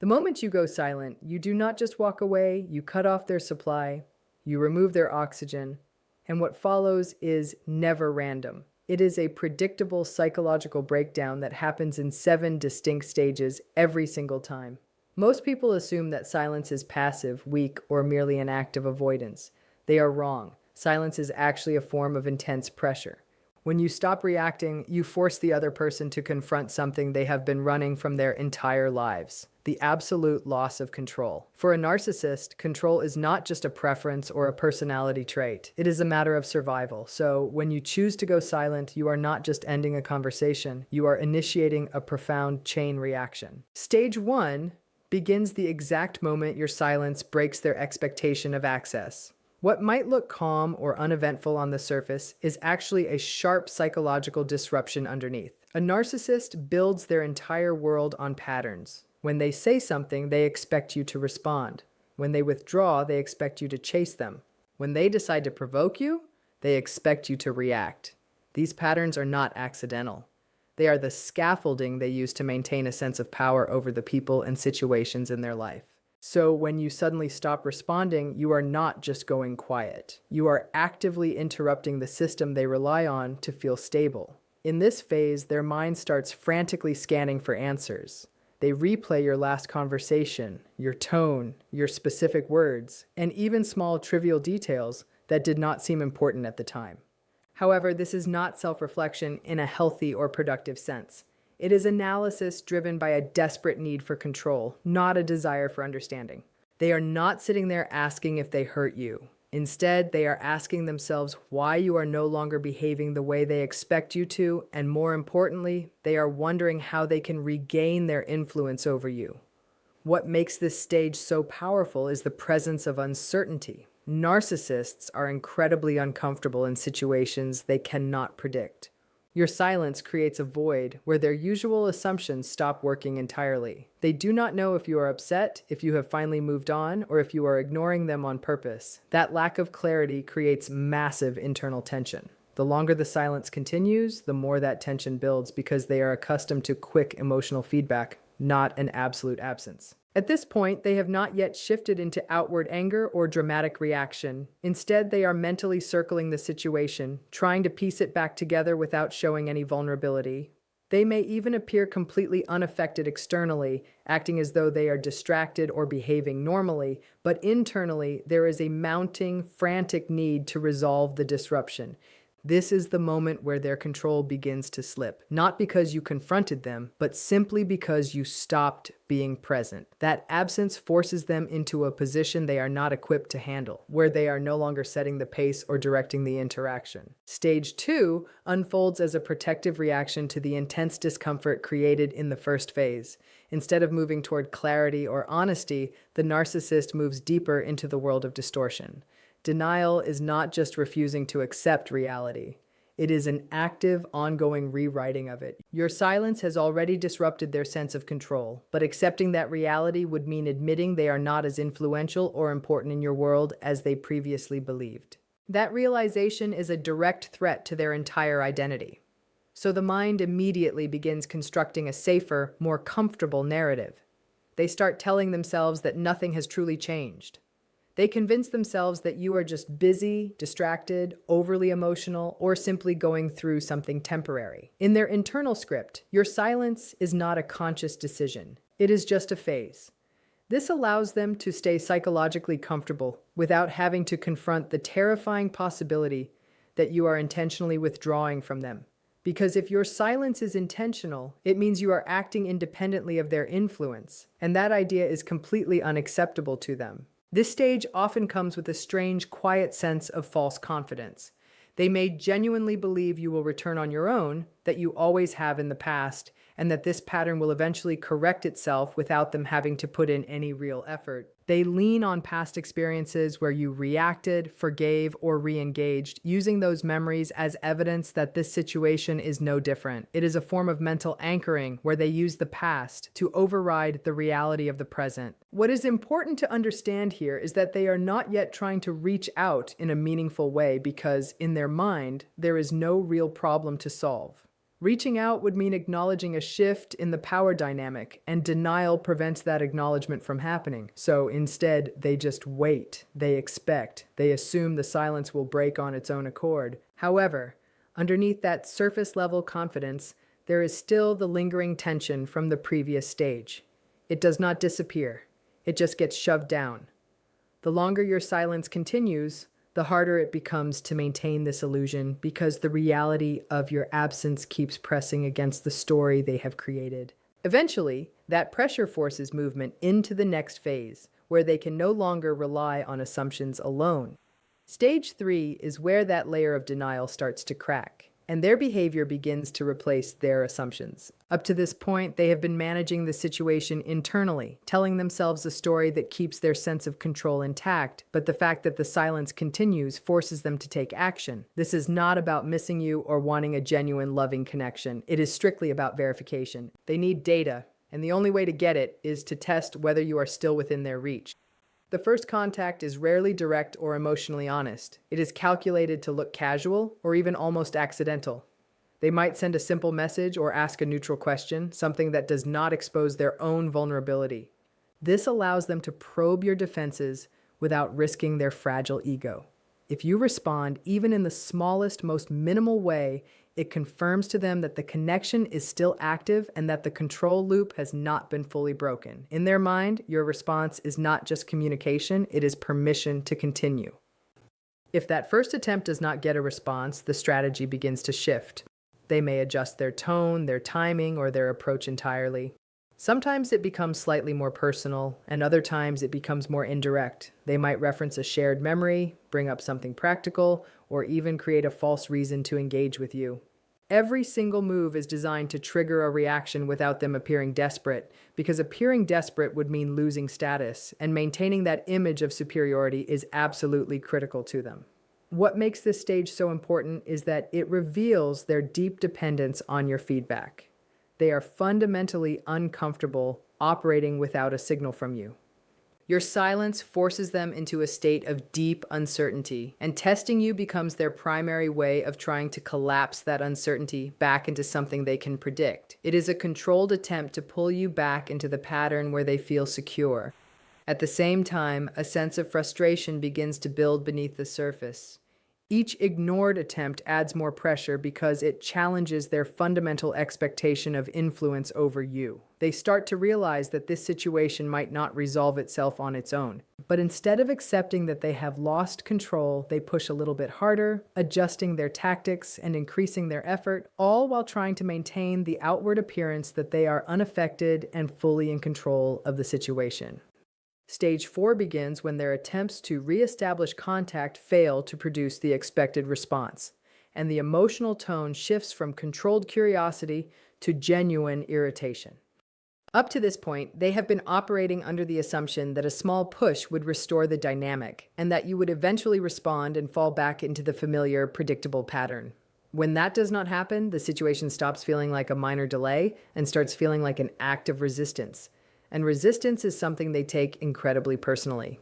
The moment you go silent, you do not just walk away, you cut off their supply, you remove their oxygen, and what follows is never random. It is a predictable psychological breakdown that happens in 7 distinct stages every single time. Most people assume that silence is passive, weak, or merely an act of avoidance. They are wrong. Silence is actually a form of intense pressure. When you stop reacting, you force the other person to confront something they have been running from their entire lives: the absolute loss of control. For a narcissist, control is not just a preference or a personality trait. It is a matter of survival. So when you choose to go silent, you are not just ending a conversation, you are initiating a profound chain reaction. Stage 1 begins the exact moment your silence breaks their expectation of access. What might look calm or uneventful on the surface is actually a sharp psychological disruption underneath. A narcissist builds their entire world on patterns. When they say something, they expect you to respond. When they withdraw, they expect you to chase them. When they decide to provoke you, they expect you to react. These patterns are not accidental. They are the scaffolding they use to maintain a sense of power over the people and situations in their life. So when you suddenly stop responding, you are not just going quiet. You are actively interrupting the system they rely on to feel stable. In this phase, their mind starts frantically scanning for answers. They replay your last conversation, your tone, your specific words, and even small trivial details that did not seem important at the time. However, this is not self-reflection in a healthy or productive sense. It is analysis driven by a desperate need for control, not a desire for understanding. They are not sitting there asking if they hurt you. Instead, they are asking themselves why you are no longer behaving the way they expect you to, and more importantly, they are wondering how they can regain their influence over you. What makes this stage so powerful is the presence of uncertainty. Narcissists are incredibly uncomfortable in situations they cannot predict. Your silence creates a void where their usual assumptions stop working entirely. They do not know if you are upset, if you have finally moved on, or if you are ignoring them on purpose. That lack of clarity creates massive internal tension. The longer the silence continues, the more that tension builds because they are accustomed to quick emotional feedback, not an absolute absence. At this point, they have not yet shifted into outward anger or dramatic reaction. Instead, they are mentally circling the situation, trying to piece it back together without showing any vulnerability. They may even appear completely unaffected externally, acting as though they are distracted or behaving normally, but internally, there is a mounting, frantic need to resolve the disruption. This is the moment where their control begins to slip, not because you confronted them, but simply because you stopped being present. That absence forces them into a position they are not equipped to handle, where they are no longer setting the pace or directing the interaction. Stage 2 unfolds as a protective reaction to the intense discomfort created in the first phase. Instead of moving toward clarity or honesty, the narcissist moves deeper into the world of distortion. Denial is not just refusing to accept reality. It is an active, ongoing rewriting of it. Your silence has already disrupted their sense of control, but accepting that reality would mean admitting they are not as influential or important in your world as they previously believed. That realization is a direct threat to their entire identity. So the mind immediately begins constructing a safer, more comfortable narrative. They start telling themselves that nothing has truly changed. They convince themselves that you are just busy, distracted, overly emotional, or simply going through something temporary. In their internal script, your silence is not a conscious decision. It is just a phase. This allows them to stay psychologically comfortable without having to confront the terrifying possibility that you are intentionally withdrawing from them. Because if your silence is intentional, it means you are acting independently of their influence, and that idea is completely unacceptable to them. This stage often comes with a strange, quiet sense of false confidence. They may genuinely believe you will return on your own, that you always have in the past, and that this pattern will eventually correct itself without them having to put in any real effort. They lean on past experiences where you reacted, forgave, or re-engaged, using those memories as evidence that this situation is no different. It is a form of mental anchoring where they use the past to override the reality of the present. What is important to understand here is that they are not yet trying to reach out in a meaningful way because, in their mind, there is no real problem to solve. Reaching out would mean acknowledging a shift in the power dynamic, and denial prevents that acknowledgement from happening. So instead, they just wait, they expect, they assume the silence will break on its own accord. However, underneath that surface level confidence, there is still the lingering tension from the previous stage. It does not disappear, it just gets shoved down. The longer your silence continues, the harder it becomes to maintain this illusion because the reality of your absence keeps pressing against the story they have created. Eventually, that pressure forces movement into the next phase, where they can no longer rely on assumptions alone. Stage 3 is where that layer of denial starts to crack, and their behavior begins to replace their assumptions. Up to this point, they have been managing the situation internally, telling themselves a story that keeps their sense of control intact, but the fact that the silence continues forces them to take action. This is not about missing you or wanting a genuine, loving connection. It is strictly about verification. They need data, and the only way to get it is to test whether you are still within their reach. The first contact is rarely direct or emotionally honest. It is calculated to look casual or even almost accidental. They might send a simple message or ask a neutral question, something that does not expose their own vulnerability. This allows them to probe your defenses without risking their fragile ego. If you respond, even in the smallest, most minimal way, it confirms to them that the connection is still active and that the control loop has not been fully broken. In their mind, your response is not just communication, it is permission to continue. If that first attempt does not get a response, the strategy begins to shift. They may adjust their tone, their timing, or their approach entirely. Sometimes it becomes slightly more personal, and other times it becomes more indirect. They might reference a shared memory, bring up something practical, or even create a false reason to engage with you. Every single move is designed to trigger a reaction without them appearing desperate, because appearing desperate would mean losing status, and maintaining that image of superiority is absolutely critical to them. What makes this stage so important is that it reveals their deep dependence on your feedback. They are fundamentally uncomfortable operating without a signal from you. Your silence forces them into a state of deep uncertainty, and testing you becomes their primary way of trying to collapse that uncertainty back into something they can predict. It is a controlled attempt to pull you back into the pattern where they feel secure. At the same time, a sense of frustration begins to build beneath the surface. Each ignored attempt adds more pressure because it challenges their fundamental expectation of influence over you. They start to realize that this situation might not resolve itself on its own. But instead of accepting that they have lost control, they push a little bit harder, adjusting their tactics and increasing their effort, all while trying to maintain the outward appearance that they are unaffected and fully in control of the situation. Stage 4 begins when their attempts to reestablish contact fail to produce the expected response, and the emotional tone shifts from controlled curiosity to genuine irritation. Up to this point, they have been operating under the assumption that a small push would restore the dynamic, and that you would eventually respond and fall back into the familiar, predictable pattern. When that does not happen, the situation stops feeling like a minor delay and starts feeling like an act of resistance. And resistance is something they take incredibly personally.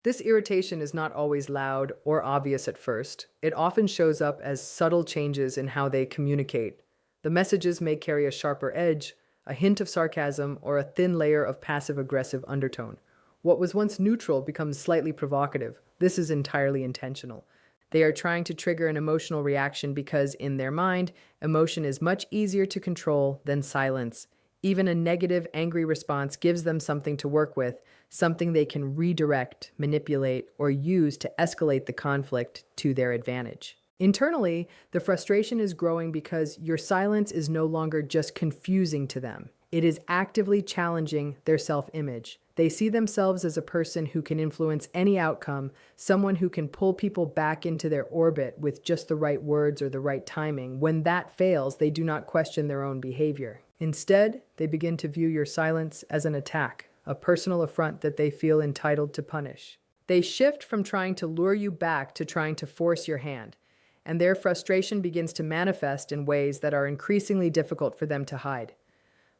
This irritation is not always loud or obvious at first. It often shows up as subtle changes in how they communicate. The messages may carry a sharper edge, a hint of sarcasm, or a thin layer of passive-aggressive undertone. What was once neutral becomes slightly provocative. This is entirely intentional. They are trying to trigger an emotional reaction because, in their mind, emotion is much easier to control than silence. Even a negative, angry response gives them something to work with, something they can redirect, manipulate, or use to escalate the conflict to their advantage. Internally, the frustration is growing because your silence is no longer just confusing to them. It is actively challenging their self-image. They see themselves as a person who can influence any outcome, someone who can pull people back into their orbit with just the right words or the right timing. When that fails, they do not question their own behavior. Instead, they begin to view your silence as an attack, a personal affront that they feel entitled to punish. They shift from trying to lure you back to trying to force your hand, and their frustration begins to manifest in ways that are increasingly difficult for them to hide,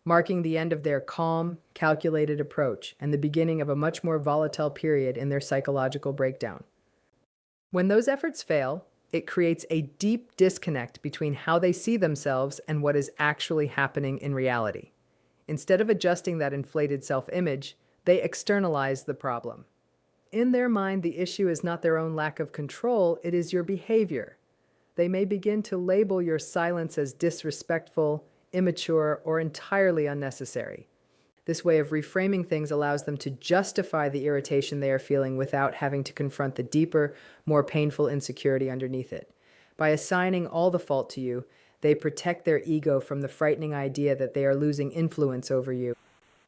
marking the end of their calm, calculated approach and the beginning of a much more volatile period in their psychological breakdown. When those efforts fail, It creates a deep disconnect between how they see themselves and what is actually happening in reality. Instead of adjusting that inflated self-image, they externalize the problem. In their mind, the issue is not their own lack of control, it is your behavior. They may begin to label your silence as disrespectful, immature, or entirely unnecessary. This way of reframing things allows them to justify the irritation they are feeling without having to confront the deeper, more painful insecurity underneath it. By assigning all the fault to you, they protect their ego from the frightening idea that they are losing influence over you.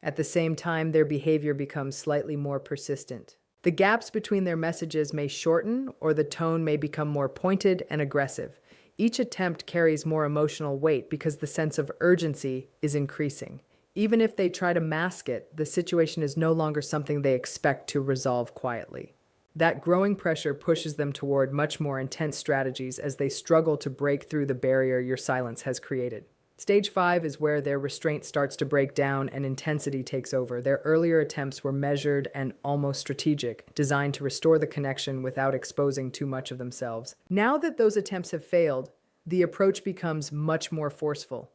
At the same time, their behavior becomes slightly more persistent. The gaps between their messages may shorten, or the tone may become more pointed and aggressive. Each attempt carries more emotional weight because the sense of urgency is increasing. Even if they try to mask it, the situation is no longer something they expect to resolve quietly. That growing pressure pushes them toward much more intense strategies as they struggle to break through the barrier your silence has created. Stage 5 is where their restraint starts to break down and intensity takes over. Their earlier attempts were measured and almost strategic, designed to restore the connection without exposing too much of themselves. Now that those attempts have failed, the approach becomes much more forceful.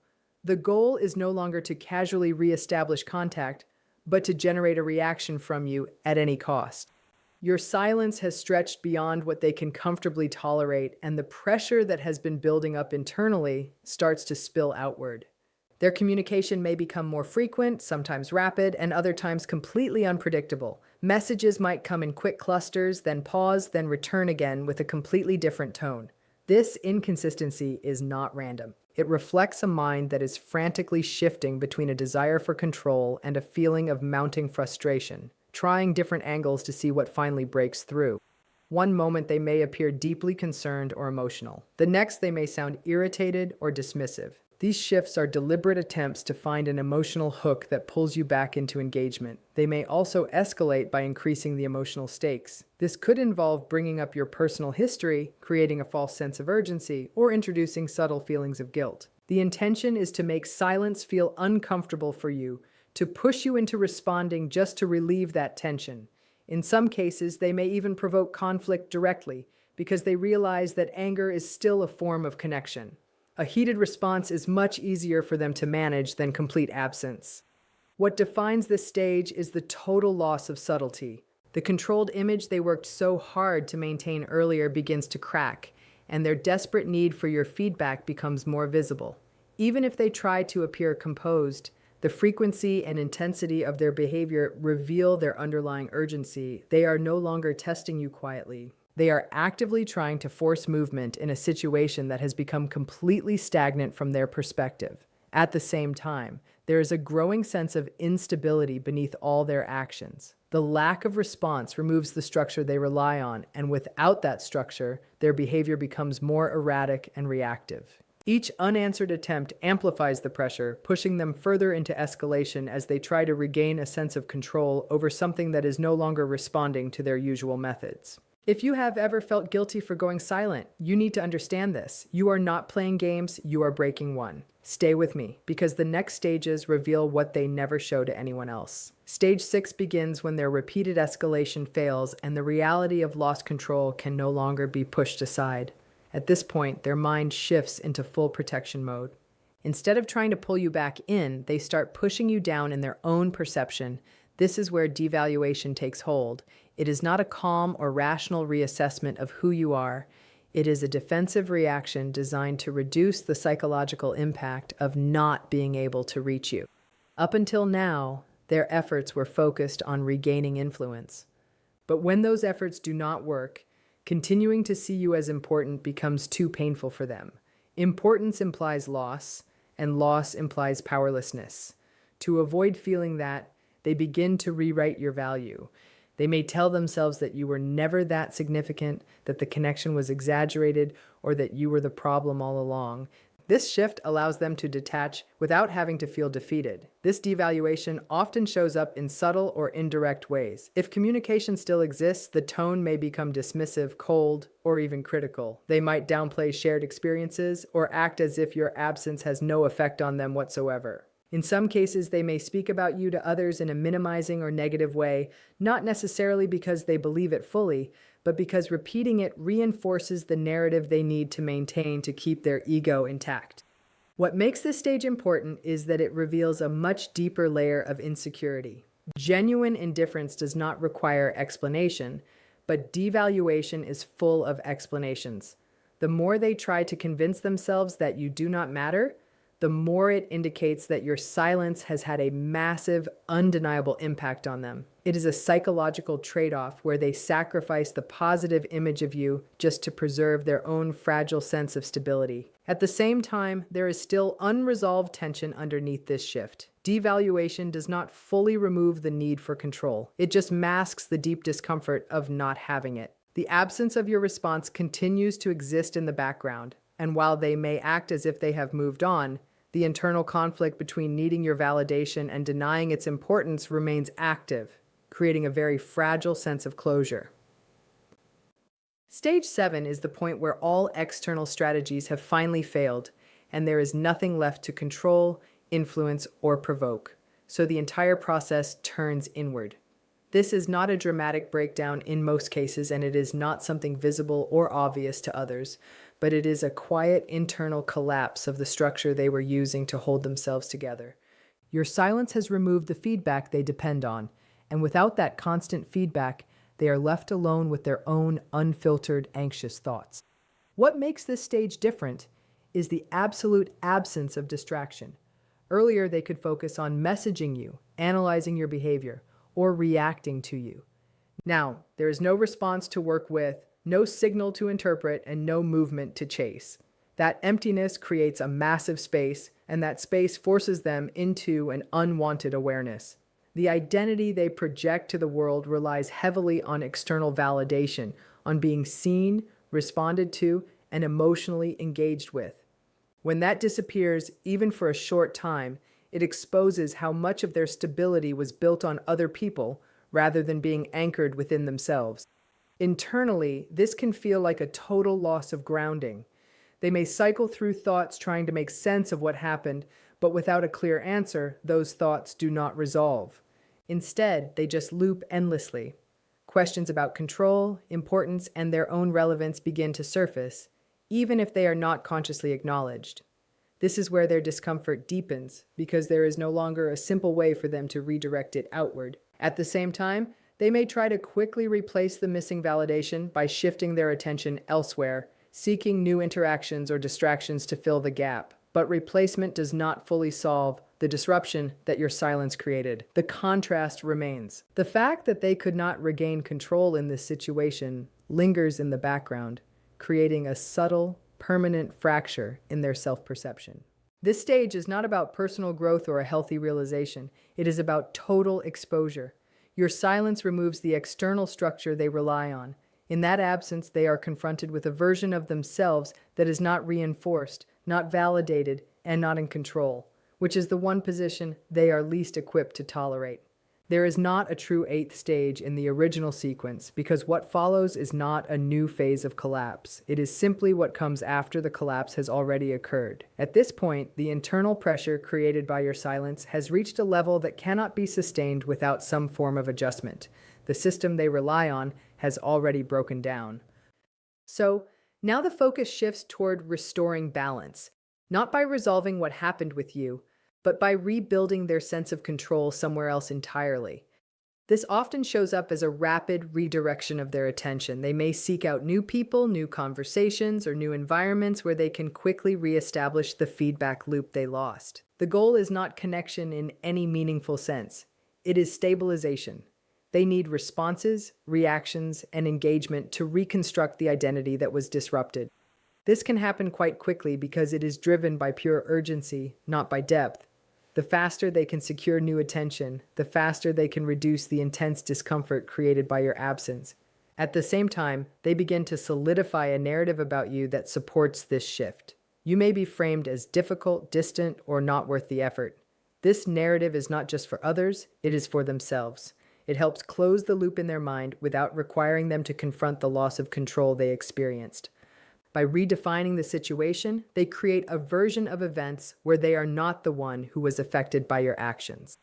The goal is no longer to casually re-establish contact, but to generate a reaction from you at any cost. Your silence has stretched beyond what they can comfortably tolerate, and the pressure that has been building up internally starts to spill outward. Their communication may become more frequent, sometimes rapid, and other times completely unpredictable. Messages might come in quick clusters, then pause, then return again with a completely different tone. This inconsistency is not random. It reflects a mind that is frantically shifting between a desire for control and a feeling of mounting frustration, trying different angles to see what finally breaks through. One moment they may appear deeply concerned or emotional. The next they may sound irritated or dismissive. These shifts are deliberate attempts to find an emotional hook that pulls you back into engagement. They may also escalate by increasing the emotional stakes. This could involve bringing up your personal history, creating a false sense of urgency, or introducing subtle feelings of guilt. The intention is to make silence feel uncomfortable for you, to push you into responding just to relieve that tension. In some cases, they may even provoke conflict directly because they realize that anger is still a form of connection. A heated response is much easier for them to manage than complete absence. What defines this stage is the total loss of subtlety. The controlled image they worked so hard to maintain earlier begins to crack, and their desperate need for your feedback becomes more visible. Even if they try to appear composed, the frequency and intensity of their behavior reveal their underlying urgency. They are no longer testing you quietly. They are actively trying to force movement in a situation that has become completely stagnant from their perspective. At the same time, there is a growing sense of instability beneath all their actions. The lack of response removes the structure they rely on, and without that structure, their behavior becomes more erratic and reactive. Each unanswered attempt amplifies the pressure, pushing them further into escalation as they try to regain a sense of control over something that is no longer responding to their usual methods. If you have ever felt guilty for going silent, you need to understand this. You are not playing games, you are breaking one. Stay with me, because the next stages reveal what they never show to anyone else. Stage 6 begins when their repeated escalation fails and the reality of lost control can no longer be pushed aside. At this point, their mind shifts into full protection mode. Instead of trying to pull you back in, they start pushing you down in their own perception. This is where devaluation takes hold. It is not a calm or rational reassessment of who you are. It is a defensive reaction designed to reduce the psychological impact of not being able to reach you. Up until now, their efforts were focused on regaining influence. But when those efforts do not work, continuing to see you as important becomes too painful for them. Importance implies loss, and loss implies powerlessness. To avoid feeling that, they begin to rewrite your value. They may tell themselves that you were never that significant, that the connection was exaggerated, or that you were the problem all along. This shift allows them to detach without having to feel defeated. This devaluation often shows up in subtle or indirect ways. If communication still exists, the tone may become dismissive, cold, or even critical. They might downplay shared experiences or act as if your absence has no effect on them whatsoever. In some cases, they may speak about you to others in a minimizing or negative way, not necessarily because they believe it fully, but because repeating it reinforces the narrative they need to maintain to keep their ego intact. What makes this stage important is that it reveals a much deeper layer of insecurity. Genuine indifference does not require explanation, but devaluation is full of explanations. The more they try to convince themselves that you do not matter, the more it indicates that your silence has had a massive, undeniable impact on them. It is a psychological trade-off where they sacrifice the positive image of you just to preserve their own fragile sense of stability. At the same time, there is still unresolved tension underneath this shift. Devaluation does not fully remove the need for control. It just masks the deep discomfort of not having it. The absence of your response continues to exist in the background, and while they may act as if they have moved on, the internal conflict between needing your validation and denying its importance remains active, creating a very fragile sense of closure. Stage 7 is the point where all external strategies have finally failed, and there is nothing left to control, influence, or provoke, so the entire process turns inward. This is not a dramatic breakdown in most cases, and it is not something visible or obvious to others, but it is a quiet internal collapse of the structure they were using to hold themselves together. Your silence has removed the feedback they depend on, and without that constant feedback, they are left alone with their own unfiltered, anxious thoughts. What makes this stage different is the absolute absence of distraction. Earlier, they could focus on messaging you, analyzing your behavior, or reacting to you. Now, there is no response to work with, no signal to interpret, and no movement to chase. That emptiness creates a massive space, and that space forces them into an unwanted awareness. The identity they project to the world relies heavily on external validation, on being seen, responded to, and emotionally engaged with. When that disappears, even for a short time, it exposes how much of their stability was built on other people rather than being anchored within themselves. Internally, this can feel like a total loss of grounding. They may cycle through thoughts trying to make sense of what happened, but without a clear answer, those thoughts do not resolve. Instead, they just loop endlessly. Questions about control, importance, and their own relevance begin to surface, even if they are not consciously acknowledged. This is where their discomfort deepens, because there is no longer a simple way for them to redirect it outward. At the same time, they may try to quickly replace the missing validation by shifting their attention elsewhere, seeking new interactions or distractions to fill the gap. But replacement does not fully solve the disruption that your silence created. The contrast remains. The fact that they could not regain control in this situation lingers in the background, creating a subtle, permanent fracture in their self-perception. This stage is not about personal growth or a healthy realization. It is about total exposure. Your silence removes the external structure they rely on. In that absence, they are confronted with a version of themselves that is not reinforced, not validated, and not in control, which is the one position they are least equipped to tolerate. There is not a true 8th stage in the original sequence because what follows is not a new phase of collapse. It is simply what comes after the collapse has already occurred. At this point, the internal pressure created by your silence has reached a level that cannot be sustained without some form of adjustment. The system they rely on has already broken down. So, now the focus shifts toward restoring balance, not by resolving what happened with you, but by rebuilding their sense of control somewhere else entirely. This often shows up as a rapid redirection of their attention. They may seek out new people, new conversations, or new environments where they can quickly reestablish the feedback loop they lost. The goal is not connection in any meaningful sense. It is stabilization. They need responses, reactions, and engagement to reconstruct the identity that was disrupted. This can happen quite quickly because it is driven by pure urgency, not by depth. The faster they can secure new attention, the faster they can reduce the intense discomfort created by your absence. At the same time, they begin to solidify a narrative about you that supports this shift. You may be framed as difficult, distant, or not worth the effort. This narrative is not just for others, it is for themselves. It helps close the loop in their mind without requiring them to confront the loss of control they experienced. By redefining the situation, they create a version of events where they are not the one who was affected by your actions.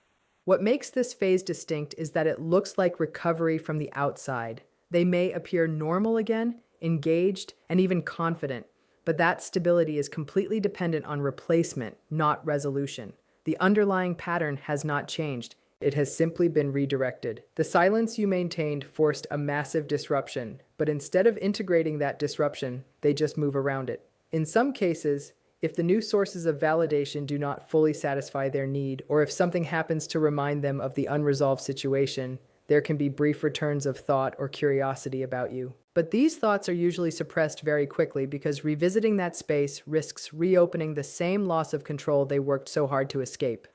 What makes this phase distinct is that it looks like recovery from the outside. They may appear normal again, engaged, and even confident, but that stability is completely dependent on replacement, not resolution. The underlying pattern has not changed. It has simply been redirected. The silence you maintained forced a massive disruption, but instead of integrating that disruption, they just move around it. In some cases, if the new sources of validation do not fully satisfy their need, or if something happens to remind them of the unresolved situation, there can be brief returns of thought or curiosity about you. But these thoughts are usually suppressed very quickly because revisiting that space risks reopening the same loss of control they worked so hard to escape.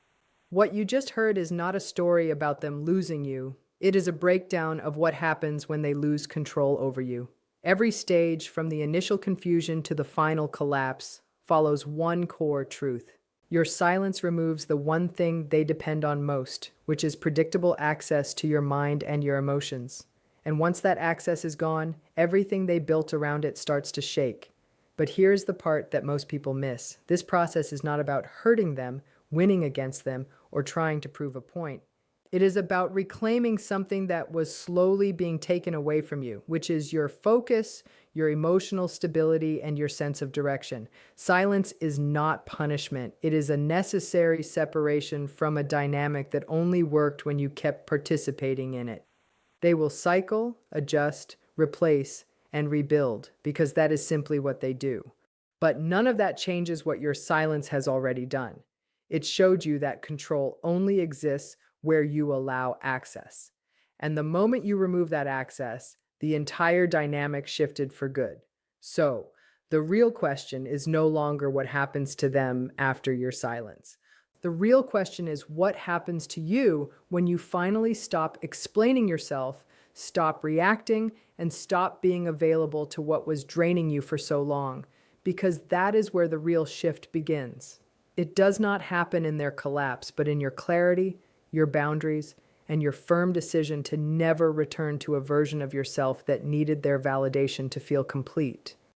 What you just heard is not a story about them losing you. It is a breakdown of what happens when they lose control over you. Every stage, from the initial confusion to the final collapse, follows one core truth. Your silence removes the one thing they depend on most, which is predictable access to your mind and your emotions. And once that access is gone, everything they built around it starts to shake. But here's the part that most people miss. This process is not about hurting them, winning against them, or trying to prove a point. It is about reclaiming something that was slowly being taken away from you, which is your focus, your emotional stability, and your sense of direction. Silence is not punishment. It is a necessary separation from a dynamic that only worked when you kept participating in it. They will cycle, adjust, replace, and rebuild, because that is simply what they do. But none of that changes what your silence has already done. It showed you that control only exists where you allow access. And the moment you remove that access, the entire dynamic shifted for good. So, the real question is no longer what happens to them after your silence. The real question is what happens to you when you finally stop explaining yourself, stop reacting, and stop being available to what was draining you for so long, because that is where the real shift begins. It does not happen in their collapse, but in your clarity, your boundaries, and your firm decision to never return to a version of yourself that needed their validation to feel complete.